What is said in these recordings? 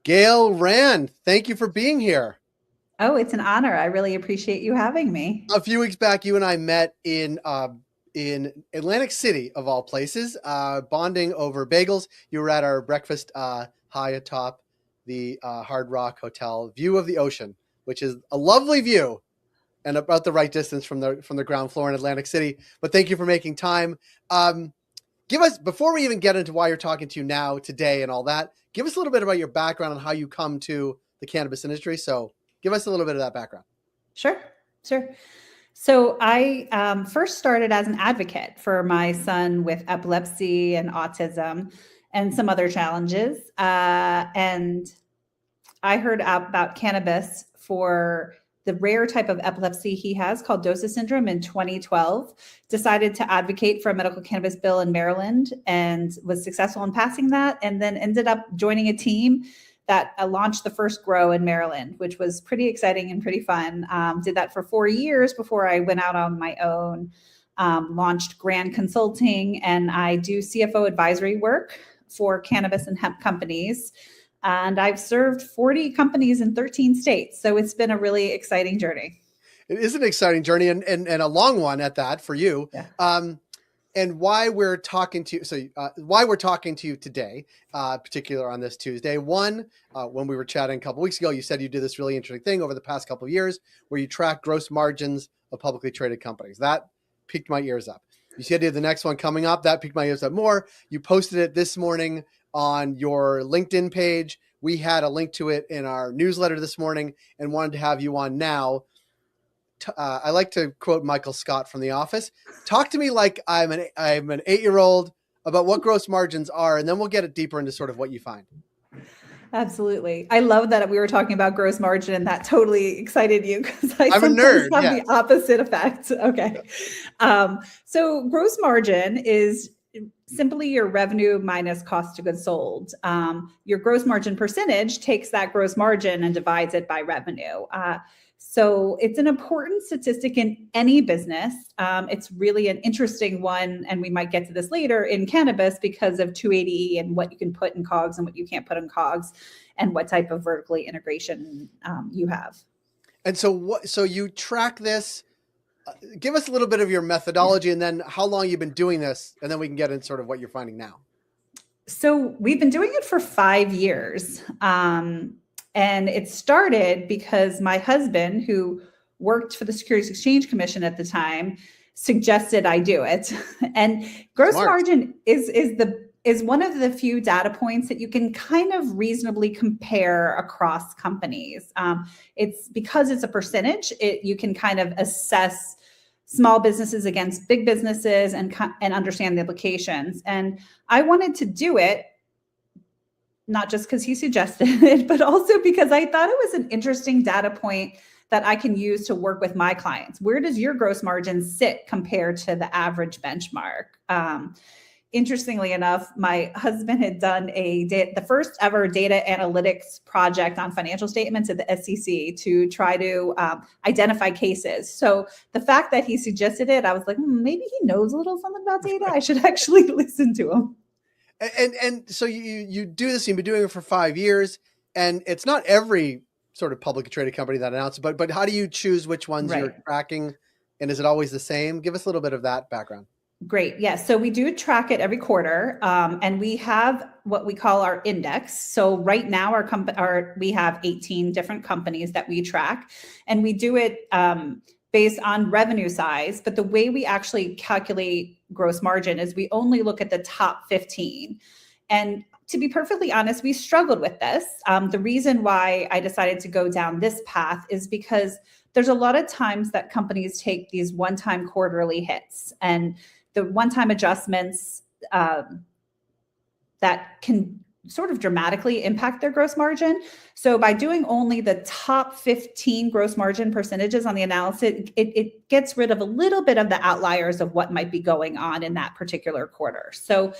Gail Rand, thank you for being here. Oh, it's an honor. I really appreciate you having me. A few weeks back, you and I met in Atlantic City, of all places, bonding over bagels. You were at our breakfast high atop the Hard Rock Hotel, view of the ocean, which is a lovely view and about the right distance from the ground floor in Atlantic City. But thank you for making time. Give us, before we even get into why you're talking to now today and all that, give us a little bit about your background and how you come to the cannabis industry. So give us a little bit of that background. Sure, sure. So I first started as an advocate for my son with epilepsy and autism and some other challenges. And I heard about cannabis for the rare type of epilepsy he has called Dosa syndrome in 2012, decided to advocate for a medical cannabis bill in Maryland and was successful in passing that, and then ended up joining a team that launched the first grow in Maryland, which was pretty exciting and pretty fun. Did that for 4 years before I went out on my own, launched Grand Consulting, and I do CFO advisory work for cannabis and hemp companies. And I've served 40 companies in 13 states. So it's been a really exciting journey. It is an exciting journey and a long one at that for you. Yeah. And why we're talking to you, why we're talking to you today, particular on this Tuesday. One, when we were chatting a couple weeks ago, you said you did this really interesting thing over the past couple of years where you track gross margins of publicly traded companies. That piqued my ears up. You said you had the next one coming up. That piqued my ears up more. You posted it this morning on your LinkedIn page. We had a link to it in our newsletter this morning and wanted to have you on now. I like to quote Michael Scott from The Office. Talk to me like I'm an 8-year-old about what gross margins are, and then we'll get it deeper into sort of what you find. Absolutely. I love that we were talking about gross margin and that totally excited you because I'm a nerd. Have the opposite effect. Okay. So gross margin is simply your revenue minus cost of goods sold. Your gross margin percentage takes that gross margin and divides it by revenue. So it's an important statistic in any business. It's really an interesting one, and we might get to this later in cannabis because of 280E and what you can put in COGS and what you can't put in COGS and what type of vertically integration you have. And so you track this. Give us a little bit of your methodology and then how long you've been doing this, and then we can get into sort of what you're finding now. So we've been doing it for 5 years. And it started because my husband, who worked for the Securities Exchange Commission at the time, suggested I do it. And gross margin is one of the few data points that you can kind of reasonably compare across companies. It's because it's a percentage. You can kind of assess small businesses against big businesses and understand the implications. And I wanted to do it not just because he suggested it, but also because I thought it was an interesting data point that I can use to work with my clients. Where does your gross margin sit compared to the average benchmark? Interestingly enough, my husband had done the first ever data analytics project on financial statements at the SEC to try to identify cases. So the fact that he suggested it, I was like, maybe he knows a little something about data. I should actually listen to him. And so you do this, you've been doing it for 5 years, and it's not every sort of publicly traded company that announces, but how do you choose which ones you're tracking, and is it always the same? Give us a little bit of that background. Great. Yes. So we do track it every quarter, and we have what we call our index. So right now we have 18 different companies that we track, and we do it based on revenue size. But the way we actually calculate gross margin is we only look at the top 15. And to be perfectly honest, we struggled with this. The reason why I decided to go down this path is because there's a lot of times that companies take these one-time quarterly hits, and the one-time adjustments that can sort of dramatically impact their gross margin. So by doing only the top 15 gross margin percentages on the analysis, it gets rid of a little bit of the outliers of what might be going on in that particular quarter. So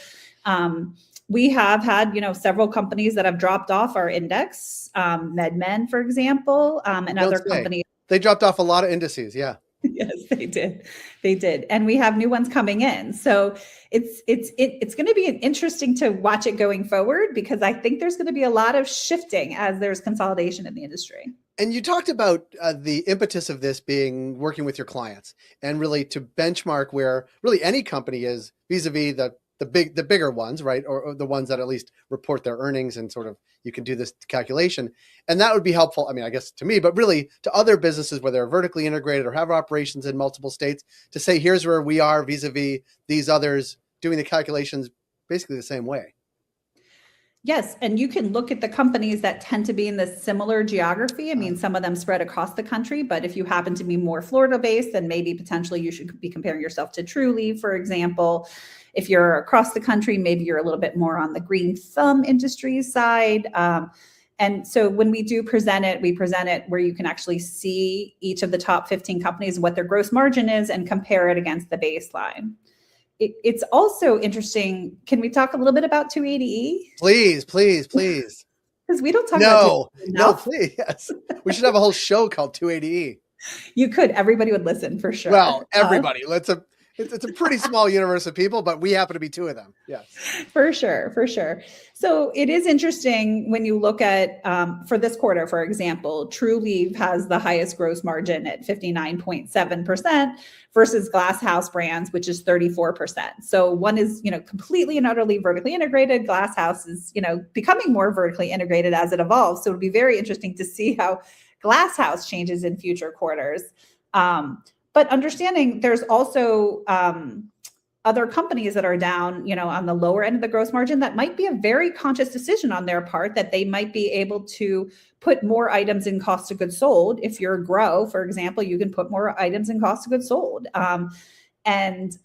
we have had, several companies that have dropped off our index, MedMen, for example, and other companies. They dropped off a lot of indices. Yeah. Yes, they did. They did. And we have new ones coming in. So it's going to be interesting to watch it going forward, because I think there's going to be a lot of shifting as there's consolidation in the industry. And you talked about the impetus of this being working with your clients and really to benchmark where really any company is vis-a-vis the bigger ones, right? Or the ones that at least report their earnings and sort of you can do this calculation. And that would be helpful, I mean, I guess to me, but really to other businesses where they're vertically integrated or have operations in multiple states, to say, here's where we are vis-a-vis these others, doing the calculations basically the same way. Yes, and you can look at the companies that tend to be in this similar geography. I mean, some of them spread across the country, but if you happen to be more Florida-based, then maybe potentially you should be comparing yourself to Trulieve, for example. If you're across the country, maybe you're a little bit more on the green thumb industries side. And so when we do present it, we present it where you can actually see each of the top 15 companies, what their gross margin is, and compare it against the baseline. It's also interesting. Can we talk a little bit about 280E? Please, please, please. Because we don't talk about it enough. No, please. Yes. We should have a whole show called 280E. You could. Everybody would listen for sure. Well, everybody. It's a pretty small universe of people, but we happen to be two of them. Yes. For sure. So it is interesting when you look at, for this quarter, for example, Trulieve has the highest gross margin at 59.7% versus Glass House Brands, which is 34%. So one is, completely and utterly vertically integrated. Glass House is, becoming more vertically integrated as it evolves. So it'll be very interesting to see how Glass House changes in future quarters. But understanding there's also other companies that are down, on the lower end of the gross margin, that might be a very conscious decision on their part, that they might be able to put more items in cost of goods sold. If you're a grow, for example, you can put more items in cost of goods sold. And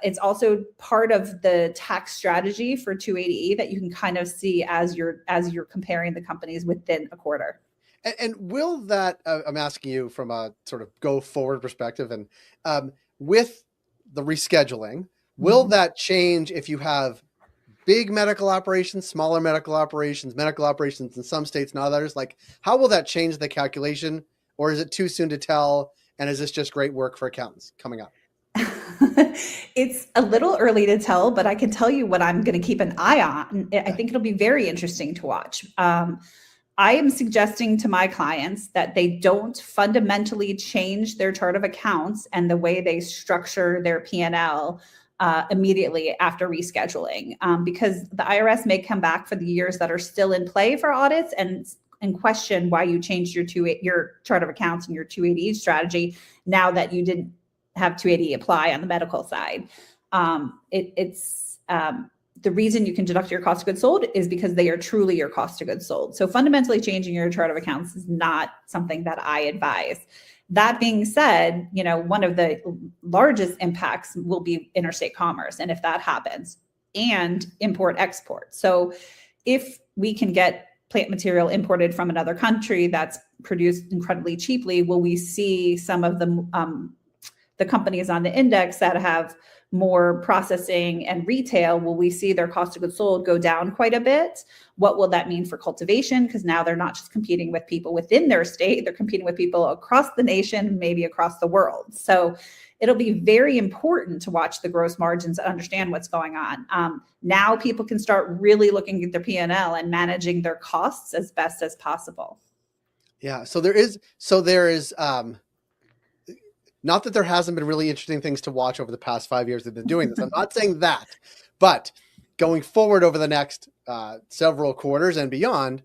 it's also part of the tax strategy for 280E that you can kind of see as you're comparing the companies within a quarter. And will that, I'm asking you from a sort of go forward perspective, and with the rescheduling, will that change if you have big medical operations, smaller medical operations in some states, not others? Like, how will that change the calculation, or is it too soon to tell? And is this just great work for accountants coming up? It's a little early to tell, but I can tell you what I'm going to keep an eye on. I think it'll be very interesting to watch. I am suggesting to my clients that they don't fundamentally change their chart of accounts and the way they structure their P&L immediately after rescheduling, because the IRS may come back for the years that are still in play for audits and question why you changed your chart of accounts and your 280E strategy now that you didn't have 280E apply on the medical side. The reason you can deduct your cost of goods sold is because they are truly your cost of goods sold. So fundamentally changing your chart of accounts is not something that I advise. That being said, one of the largest impacts will be interstate commerce. And if that happens, and import export. So if we can get plant material imported from another country that's produced incredibly cheaply, will we see some of the companies on the index that have more processing and retail, will we see their cost of goods sold go down quite a bit? What will that mean for cultivation? Because now they're not just competing with people within their state, they're competing with people across the nation, maybe across the world. So it'll be very important to watch the gross margins and understand what's going on. Now people can start really looking at their P&L and managing their costs as best as possible. Yeah. So there is not that there hasn't been really interesting things to watch over the past 5 years they've been doing this. I'm not saying that, but going forward over the next several quarters and beyond,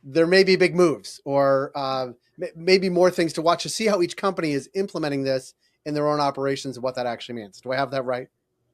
there may be big moves or maybe more things to watch to see how each company is implementing this in their own operations and what that actually means. Do I have that right?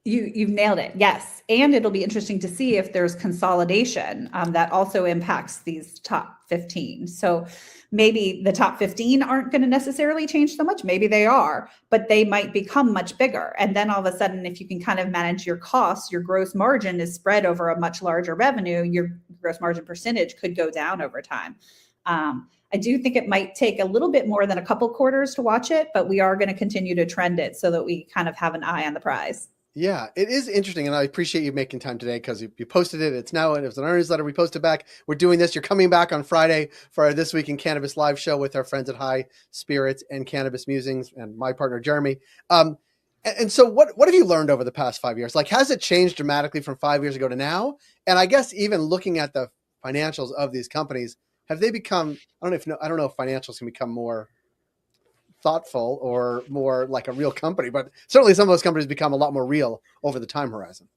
You've nailed it. Yes. And it'll be interesting to see if there's consolidation that also impacts these top 15. So maybe the top 15 aren't going to necessarily change so much. Maybe they are, but they might become much bigger. And then all of a sudden, if you can kind of manage your costs, your gross margin is spread over a much larger revenue, your gross margin percentage could go down over time. I do think it might take a little bit more than a couple quarters to watch it, but we are going to continue to trend it so that we kind of have an eye on the prize. Yeah, it is interesting, and I appreciate you making time today because you posted it. It's now, and it was in our newsletter. We posted back. We're doing this. You're coming back on Friday for our This Week in Cannabis live show with our friends at High Spirits and Cannabis Musings and my partner Jeremy. And so, what have you learned over the past 5 years? Like, has it changed dramatically from 5 years ago to now? And I guess even looking at the financials of these companies, have they become? I don't know if financials can become more thoughtful or more like a real company, but certainly some of those companies become a lot more real over the time horizon.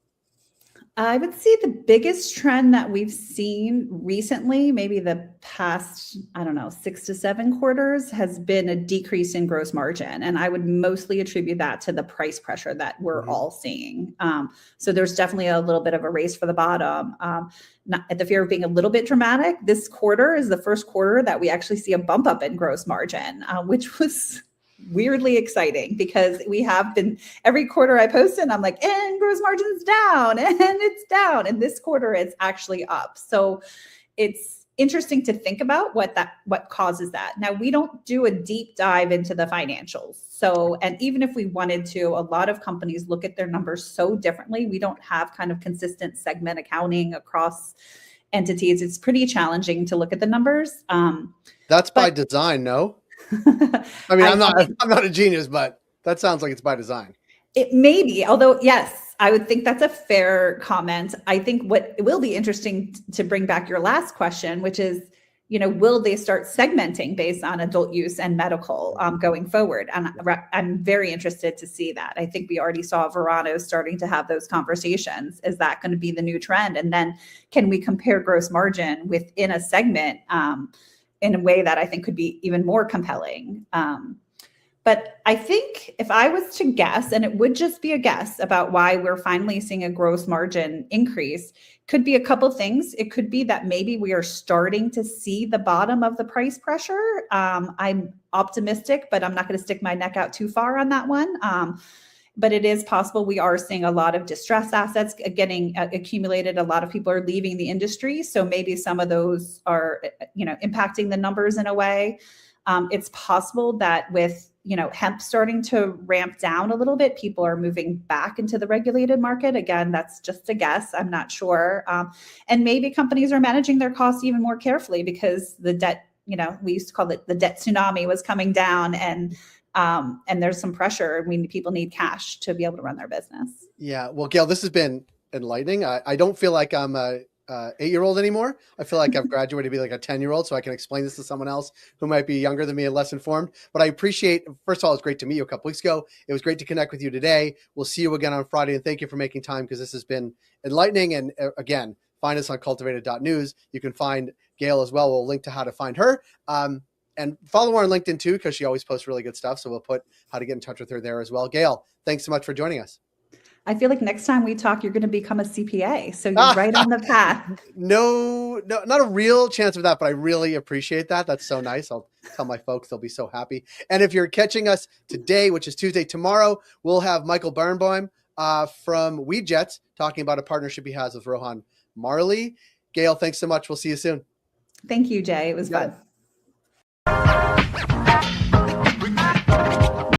I would say the biggest trend that we've seen recently, maybe the past, I don't know, 6 to 7 quarters, has been a decrease in gross margin. And I would mostly attribute that to the price pressure that we're all seeing. So there's definitely a little bit of a race for the bottom. Not at the fear of being a little bit dramatic, this quarter is the first quarter that we actually see a bump up in gross margin, which was weirdly exciting because we have been every quarter I post and I'm like, and gross margin's down and it's down. And this quarter is actually up. So it's interesting to think about what causes that. Now, we don't do a deep dive into the financials. So, and even if we wanted to, a lot of companies look at their numbers so differently. We don't have kind of consistent segment accounting across entities. It's pretty challenging to look at the numbers. That's by design, no? I mean, I'm not a genius, but that sounds like it's by design. It may be, although yes, I would think that's a fair comment. I think what will be interesting to bring back your last question, which is, will they start segmenting based on adult use and medical going forward? And I'm very interested to see that. I think we already saw Verano starting to have those conversations. Is that going to be the new trend? And then can we compare gross margin within a segment in a way that I think could be even more compelling? But I think if I was to guess, and it would just be a guess about why we're finally seeing a gross margin increase, could be a couple things. It could be that maybe we are starting to see the bottom of the price pressure. I'm optimistic, but I'm not going to stick my neck out too far on that one. But it is possible we are seeing a lot of distressed assets getting accumulated. A lot of people are leaving the industry. So maybe some of those are, impacting the numbers in a way. It's possible that with, hemp starting to ramp down a little bit, people are moving back into the regulated market. Again, that's just a guess. I'm not sure. And maybe companies are managing their costs even more carefully because the debt, we used to call it the debt tsunami, was coming down, and there's some pressure. People need cash to be able to run their business. Yeah. Well, Gail, this has been enlightening. I don't feel like I'm a 8-year-old anymore. I feel like I've graduated to be like a 10-year-old, so I can explain this to someone else who might be younger than me and less informed. But I appreciate, first of all, it's great to meet you a couple weeks ago. It was great to connect with you today. We'll see you again on Friday, and thank you for making time because this has been enlightening. And again, find us on cultivated.news. You can find Gail as well. We'll link to how to find her. And follow her on LinkedIn too, because she always posts really good stuff. So we'll put how to get in touch with her there as well. Gail, thanks so much for joining us. I feel like next time we talk, you're going to become a CPA. So you're right on the path. No, not a real chance of that, but I really appreciate that. That's so nice. I'll tell my folks, they'll be so happy. And if you're catching us today, which is Tuesday, tomorrow, we'll have Michael Birnbaum from Weed Jets talking about a partnership he has with Rohan Marley. Gail, thanks so much. We'll see you soon. Thank you, Jay. It was fun.